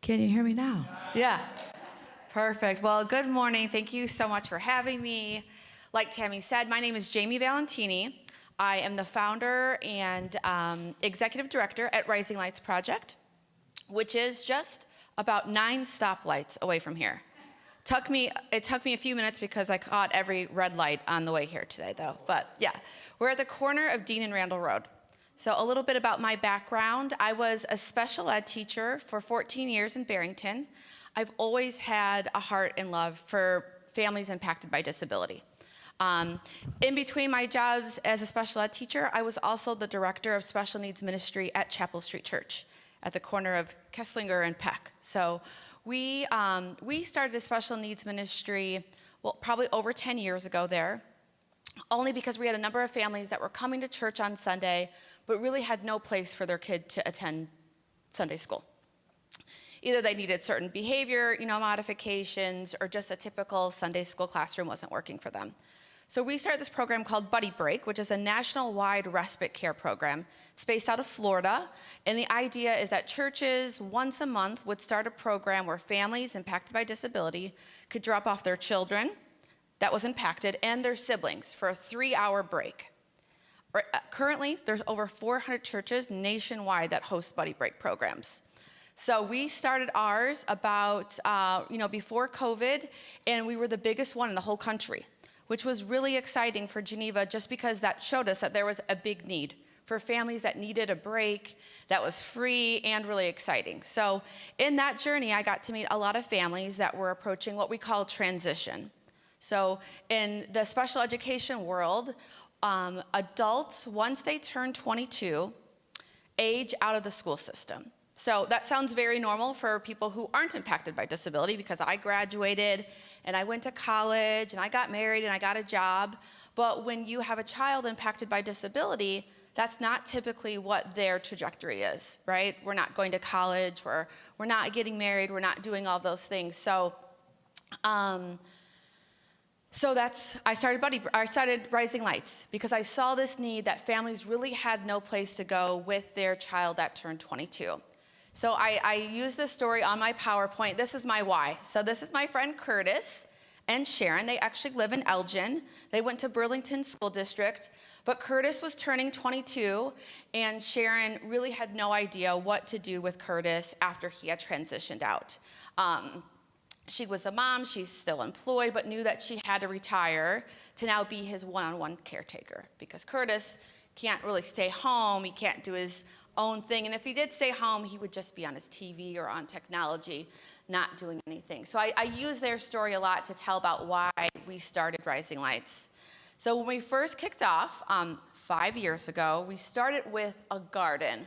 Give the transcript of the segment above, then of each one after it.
Can you hear me now? Yeah. Perfect. Well, good morning. Thank you so much for having me. Like Tammy said, my name is Jamie Valentini. I am the founder and executive director at Rising Lights Project, which is just about 9 stoplights away from here. It took me a few minutes because I caught every red light on the way here today, though. But yeah, we're at the corner of Dean and Randall Road. So a little bit about my background. I was a special ed teacher for 14 years in Barrington. I've always had a heart and love for families impacted by disability. In between my jobs as a special ed teacher, I was also the director of special needs ministry at Chapel Street Church at the corner of Kesslinger and Peck. So we started a special needs ministry, well, probably over 10 years ago there, only because we had a number of families that were coming to church on Sunday, but really had no place for their kid to attend Sunday school. Either they needed certain behavior, modifications, or just a typical Sunday school classroom wasn't working for them. So we started this program called Buddy Break, which is a national-wide respite care program. It's based out of Florida, and the idea is that churches once a month would start a program where families impacted by disability could drop off their children that was impacted and their siblings for a 3-hour break. Currently, there's over 400 churches nationwide that host Buddy Break programs. So we started ours about, before COVID, and we were the biggest one in the whole country, which was really exciting for Geneva just because that showed us that there was a big need for families that needed a break that was free and really exciting. So in that journey, I got to meet a lot of families that were approaching what we call transition. So in the special education world, adults, once they turn 22, age out of the school system. So that sounds very normal for people who aren't impacted by disability because I graduated and I went to college and I got married and I got a job. But when you have a child impacted by disability, that's not typically what their trajectory is, right? We're not going to college, we're not getting married, we're not doing all those things. So I started Rising Lights because I saw this need that families really had no place to go with their child that turned 22. So I use this story on my PowerPoint. This is my why. So this is my friend Curtis and Sharon. They actually live in Elgin. They went to Burlington School District, but Curtis was turning 22, and Sharon really had no idea what to do with Curtis after he had transitioned out. She was a mom, she's still employed, but knew that she had to retire to now be his one-on-one caretaker because Curtis can't really stay home, he can't do his own thing, and if he did stay home, he would just be on his TV or on technology, not doing anything. So I use their story a lot to tell about why we started Rising Lights. So when we first kicked off 5 years ago, we started with a garden.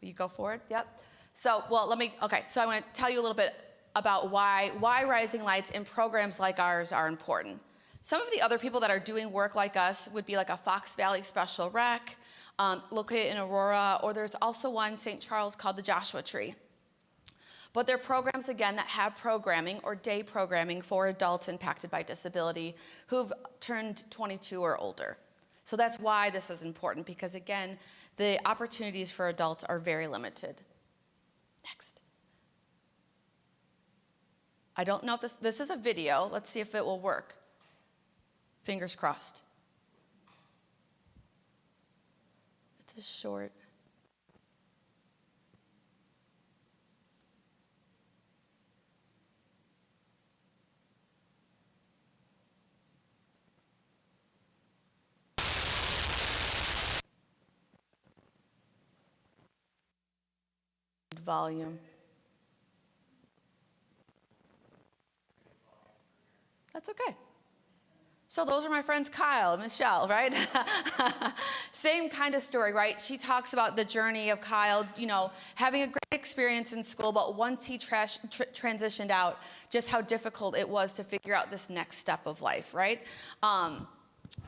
Will you go forward? Yep. So I want to tell you a little bit about why Rising Lights and programs like ours are important. Some of the other people that are doing work like us would be like a Fox Valley Special Rec, located in Aurora, or there's also one, St. Charles, called the Joshua Tree. But they're programs, again, that have programming or day programming for adults impacted by disability who've turned 22 or older. So that's why this is important, because again, the opportunities for adults are very limited. Next. I don't know if this is a video. Let's see if it will work. Fingers crossed. It's a short. Volume. That's okay. So those are my friends Kyle and Michelle, right? Same kind of story, right? She talks about the journey of Kyle, having a great experience in school, but once he transitioned out, just how difficult it was to figure out this next step of life, right?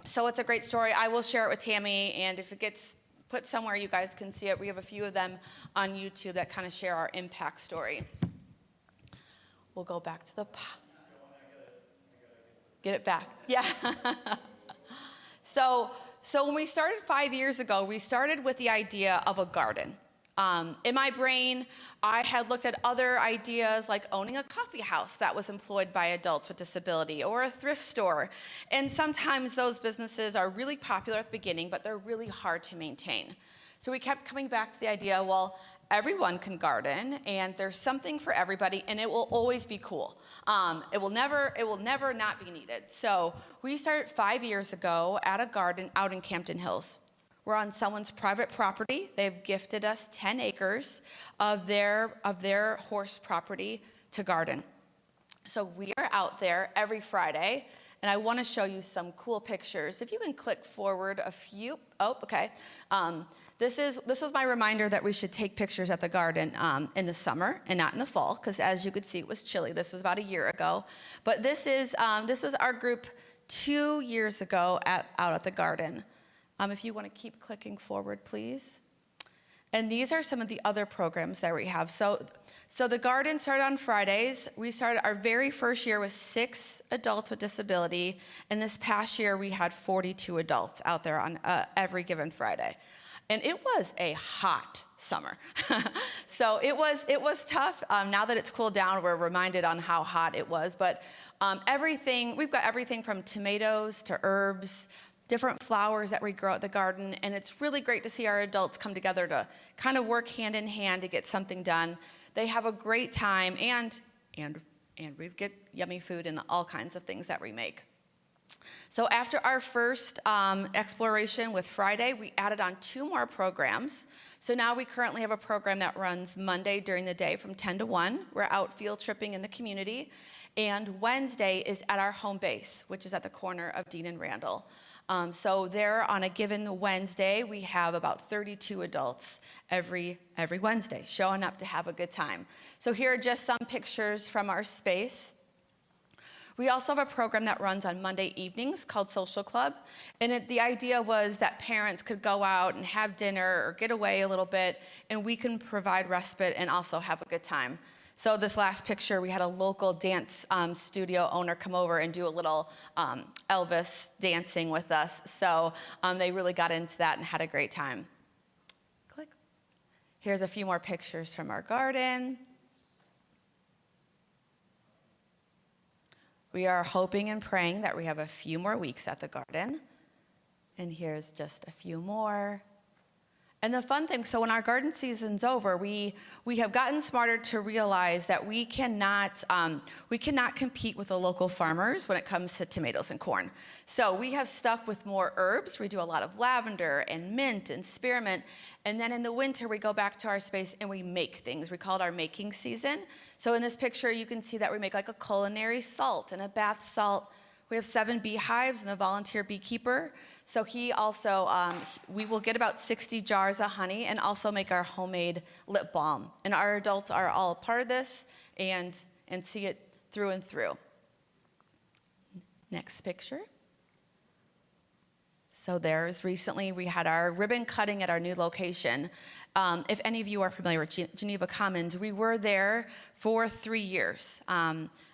So it's a great story. I will share it with Tammy, and if it gets put somewhere you guys can see it, we have a few of them on YouTube that kind of share our impact story. We'll go back to the... Get it back. Yeah. So when we started 5 years ago, we started with the idea of a garden. In my brain, I had looked at other ideas like owning a coffee house that was employed by adults with disability or a thrift store. And sometimes those businesses are really popular at the beginning, but they're really hard to maintain. So we kept coming back to the idea, well, everyone can garden and there's something for everybody and it will always be cool. It will never not be needed. So we started 5 years ago at a garden out in Campton Hills. We're on someone's private property. They've gifted us 10 acres of their horse property to garden. So we are out there every Friday, and I want to show you some cool pictures. If you can click forward a few, okay. This was my reminder that we should take pictures at the garden in the summer and not in the fall, because as you could see, it was chilly. This was about a year ago. But this was our group 2 years ago out at the garden. If you want to keep clicking forward, please. And these are some of the other programs that we have. So the garden started on Fridays. We started our very first year with 6 adults with disability. And this past year, we had 42 adults out there on every given Friday. And it was a hot summer. So it was tough. Now that it's cooled down, we're reminded on how hot it was. But we've got everything from tomatoes to herbs, different flowers that we grow at the garden, and it's really great to see our adults come together to kind of work hand in hand to get something done. They have a great time, and we get yummy food and all kinds of things that we make. So after our first exploration with Friday, we added on 2 more programs. So now we currently have a program that runs Monday during the day from 10 to 1. We're out field tripping in the community. And Wednesday is at our home base, which is at the corner of Dean and Randall. So there on a given Wednesday, we have about 32 adults every Wednesday showing up to have a good time. So here are just some pictures from our space. We also have a program that runs on Monday evenings called Social Club. And the idea was that parents could go out and have dinner or get away a little bit, and we can provide respite and also have a good time. So this last picture, we had a local dance studio owner come over and do a little Elvis dancing with us. So they really got into that and had a great time. Click. Here's a few more pictures from our garden. We are hoping and praying that we have a few more weeks at the garden. And here's just a few more. And the fun thing, so when our garden season's over, we have gotten smarter to realize that we cannot compete with the local farmers when it comes to tomatoes and corn. So we have stuck with more herbs. We do a lot of lavender and mint and spearmint. And then in the winter, we go back to our space and we make things. We call it our making season. So in this picture, you can see that we make like a culinary salt and a bath salt. We have 7 beehives and a volunteer beekeeper. So he also, we will get about 60 jars of honey and also make our homemade lip balm. And our adults are all a part of this and see it through and through. Next picture. So recently we had our ribbon cutting at our new location. If any of you are familiar with Geneva Commons, we were there for 3 years.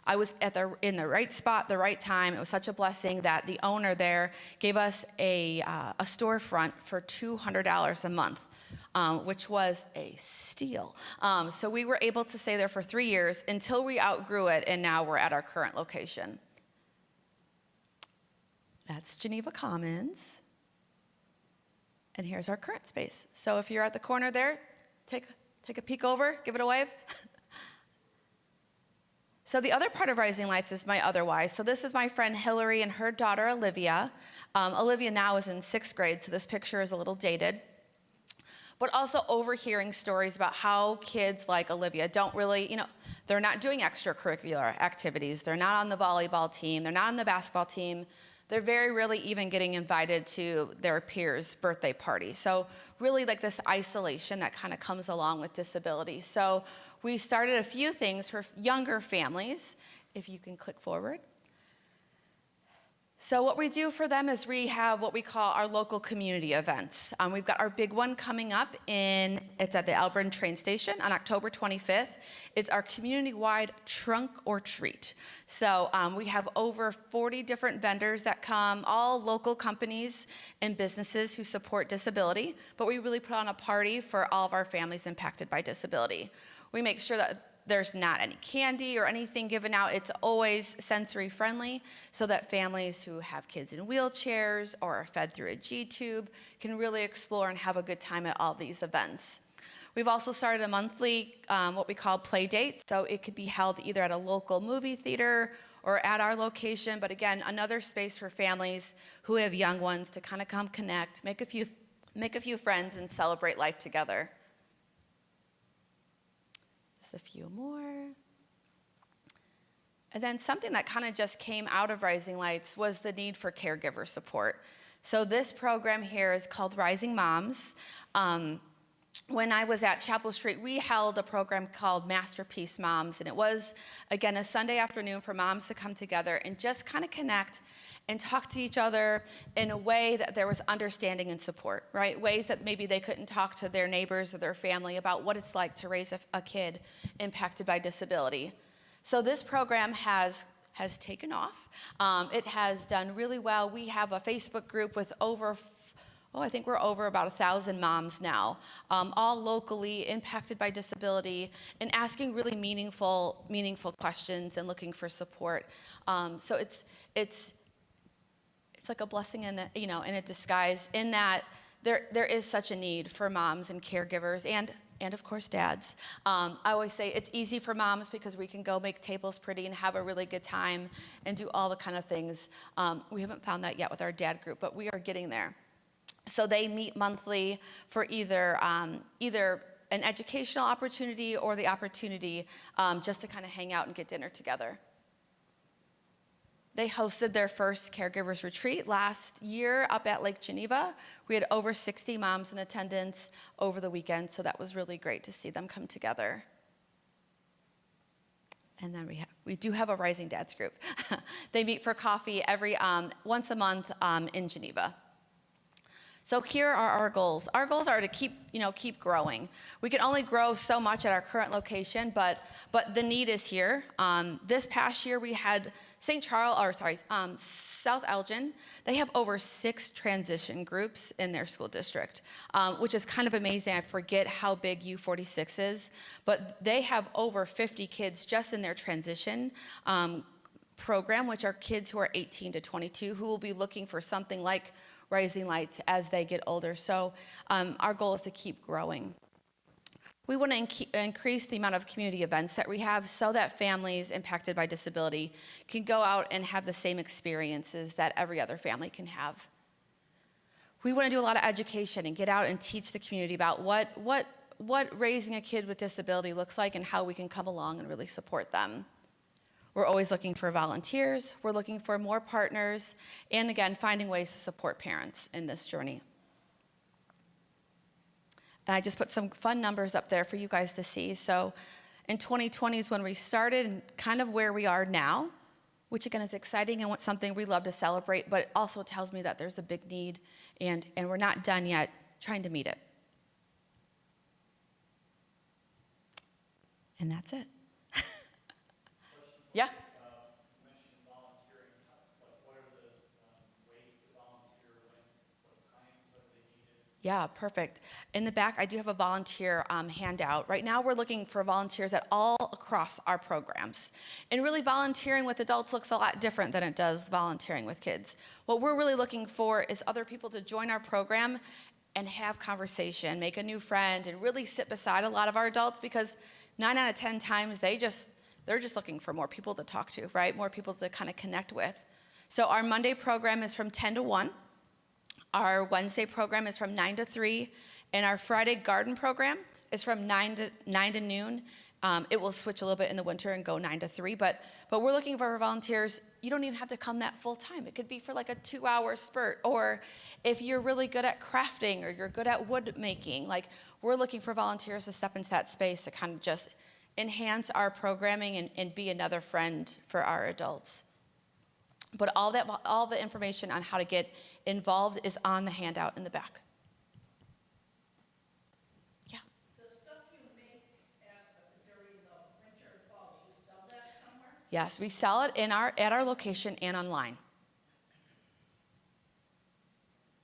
I was in the right spot, the right time. It was such a blessing that the owner there gave us a storefront for $200 a month, which was a steal. So we were able to stay there for 3 years until we outgrew it, and now we're at our current location. That's Geneva Commons. And here's our current space. So if you're at the corner there, take a peek over, give it a wave. So the other part of Rising Lights is my otherwise. So this is my friend Hillary and her daughter Olivia. Olivia now is in 6th grade, so this picture is a little dated. But also overhearing stories about how kids like Olivia don't really, they're not doing extracurricular activities. They're not on the volleyball team. They're not on the basketball team. They're very rarely even getting invited to their peers' birthday parties. So really like this isolation that kind of comes along with disability. So we started a few things for younger families, if you can click forward. So what we do for them is we have what we call our local community events. We've got our big one coming up it's at the Elburn train station on October 25th. It's our community-wide trunk or treat. So we have over 40 different vendors that come, all local companies and businesses who support disability, but we really put on a party for all of our families impacted by disability. We make sure that there's not any candy or anything given out. It's always sensory friendly so that families who have kids in wheelchairs or are fed through a G-tube can really explore and have a good time at all these events. We've also started a monthly, what we call play date. So it could be held either at a local movie theater or at our location. But again, another space for families who have young ones to kind of come connect, make a few friends and celebrate life together. A few more. And then something that kind of just came out of Rising Lights was the need for caregiver support. So this program here is called Rising Moms. When I was at Chapel Street, we held a program called Masterpiece Moms, and it was, again, a Sunday afternoon for moms to come together and just kind of connect and talk to each other in a way that there was understanding and support, right? Ways that maybe they couldn't talk to their neighbors or their family about what it's like to raise a kid impacted by disability. So this program has taken off. It has done really well. We have a Facebook group with I think we're over about 1,000 moms now, all locally impacted by disability and asking really meaningful questions and looking for support. So it's like a blessing in a disguise in that there is such a need for moms and caregivers and of course dads. I always say it's easy for moms because we can go make tables pretty and have a really good time and do all the kind of things. We haven't found that yet with our dad group, but we are getting there. So they meet monthly for either an educational opportunity or the opportunity just to kind of hang out and get dinner together. They hosted their first caregivers retreat last year up at Lake Geneva. We had over 60 moms in attendance over the weekend, so that was really great to see them come together. And then we do have a Rising Dads group. They meet for coffee once a month in Geneva. So here are our goals. Our goals are to keep growing. We can only grow so much at our current location, but the need is here. This past year we had South Elgin. They have over 6 transition groups in their school district, which is kind of amazing. I forget how big U46 is, but they have over 50 kids just in their transition program, which are kids who are 18 to 22 who will be looking for something like Rising Lights as they get older. So our goal is to keep growing. We want to increase the amount of community events that we have so that families impacted by disability can go out and have the same experiences that every other family can have. We want to do a lot of education and get out and teach the community about what raising a kid with disability looks like and how we can come along and really support them. We're always looking for volunteers. We're looking for more partners, and again, finding ways to support parents in this journey. And I just put some fun numbers up there for you guys to see. So in 2020 is when we started and kind of where we are now, which again is exciting and something we love to celebrate, but it also tells me that there's a big need and we're not done yet trying to meet it. And that's it. Yeah? You mentioned volunteering. What are the ways to volunteer? What times are they needed? Yeah, perfect. In the back, I do have a volunteer handout. Right now, we're looking for volunteers at all across our programs. And really, volunteering with adults looks a lot different than it does volunteering with kids. What we're really looking for is other people to join our program and have conversation, make a new friend, and really sit beside a lot of our adults because 9 out of 10 times, they're just looking for more people to talk to, right? More people to kind of connect with. So our Monday program is from 10 to 1. Our Wednesday program is from 9 to 3. And our Friday garden program is from 9 to noon. It will switch a little bit in the winter and go 9 to 3. But we're looking for volunteers. You don't even have to come that full time. It could be for like a 2-hour spurt. Or if you're really good at crafting or you're good at wood making, like we're looking for volunteers to step into that space to kind of just enhance our programming and be another friend for our adults. But all the information on how to get involved is on the handout in the back. Yeah. The stuff you make during the winter and fall, do you sell that somewhere? Yes, we sell it at our location and online.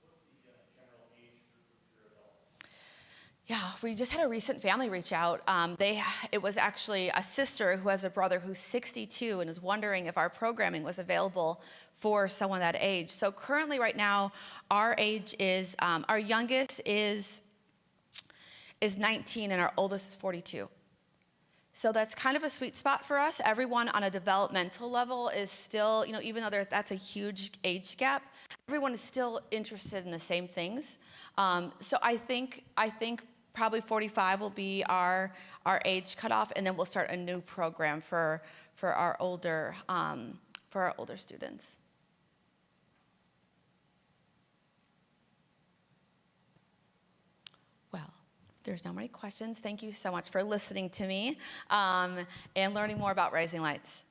What's the general age group of your adults? Yeah, we just had a recent family reach out. It was actually a sister who has a brother who's 62 and is wondering if our programming was available for someone that age. So currently, right now, our age is our youngest is 19 and our oldest is 42. So that's kind of a sweet spot for us. Everyone on a developmental level is still, even though that's a huge age gap, everyone is still interested in the same things. So I think probably 45 will be our age cutoff, and then we'll start a new program for our older students. Well, if there's no more questions, thank you so much for listening to me and learning more about Rising Lights.